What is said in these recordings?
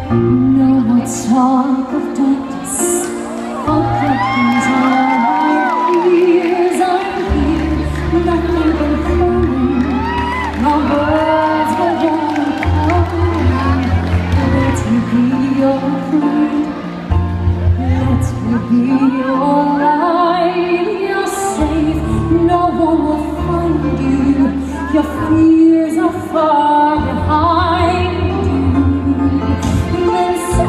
No more talk of darkness, forgotten all my fears are here. Nothing can harm me. My words will overcome. Let me be your friend. Let me be your light. You're safe. No one will find you. Your fears are far behind you. Then say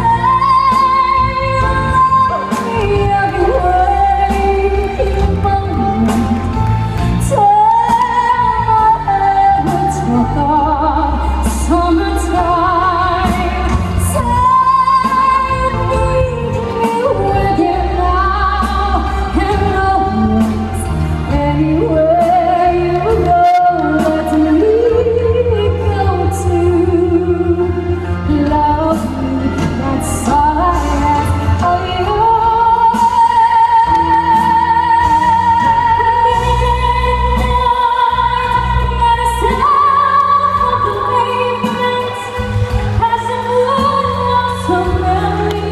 you love me every way you moment. Tell my head we'll talk of summertime. Say you need me with you now, and always, anywhere you go, let me go to. Love me, that's all I ask of you. Midnight, not a sound of the pavement, passing wood lost her memory.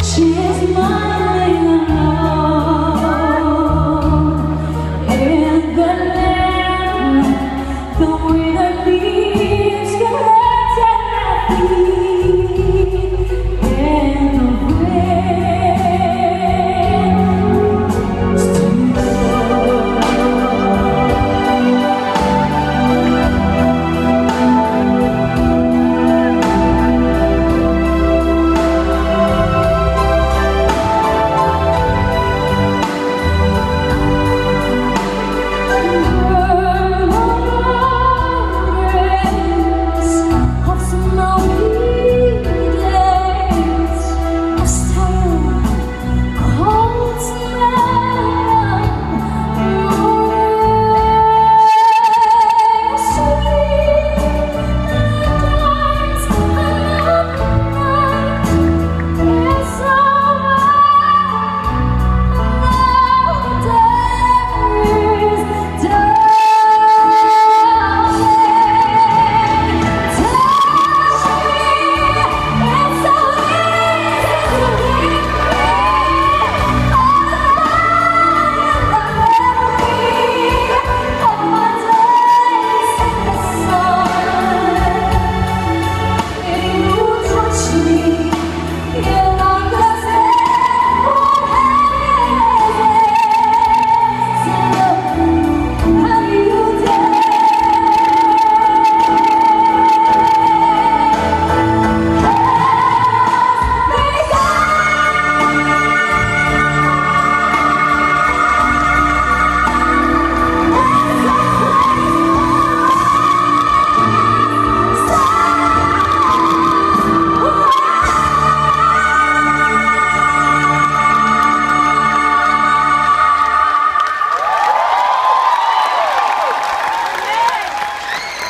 She is mine alone in the land, the way the leaves collect at my feet in the wind. Of snowy days, of stone cold smell, sweet nights, another night is over.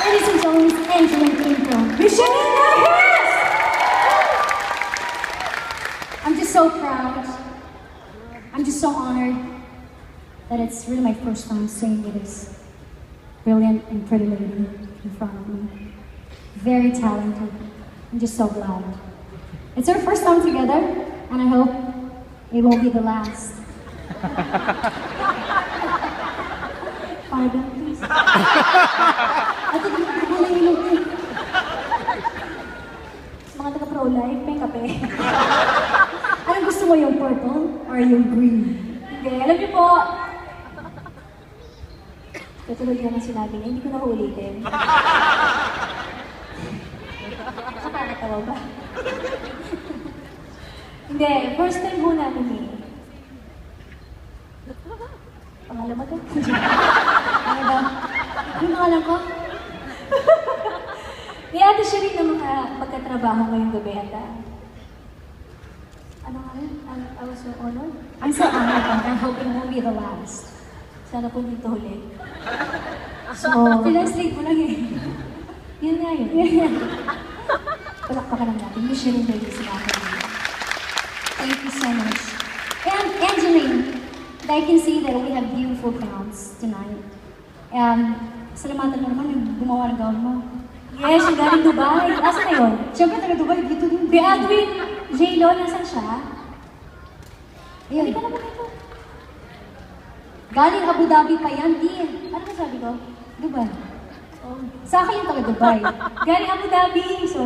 Ladies and gentlemen, Angeline Pinto. Mission in your hands! I'm just so proud. I'm just so honored that it's really my first time singing with this brilliant and pretty lady in front of me. Very talented. I'm just so glad. It's our first time together, and I hope it won't be the last. Pardon, please. Ito, wala ilog eh. Sa mga taga-pro-life, may kape. Anong gusto mo, yung purple or yung green? Hindi, alam niyo po, katulad ka ng sinabi niya, hindi ko na uulitin. Nakakatawa ba? Hindi, first time ho namin eh. Pangalan mo to? Ano ba? Yung pangalan ko? Ni Ate Shereen na magkatrabaho ngayong gabi at ano nga rin? I was so honored. I'm so honored and I hope it won't be the last. Sana po dito huli. So, pinag-slate mo lang eh. Yun nga yun. Palakpakan lang natin. Miss Shereen Baby si Ate. Thank you so much. And Angeline, I can see that we have beautiful crowns tonight. Salamatan mo naman yung gumawa ng gown mo. Yes, yung galing Dubai. Asa na yun? Siyempre, taga Dubai, dito din. Kuya Edwin, J-Lo, nasan siya? Ayun. Hindi ka naman ito. Galing Abu Dhabi pa yan, di. Ano ba sabi ko? Dubai. Oh. Sa akin yung taga Dubai. Galing Abu Dhabi. So,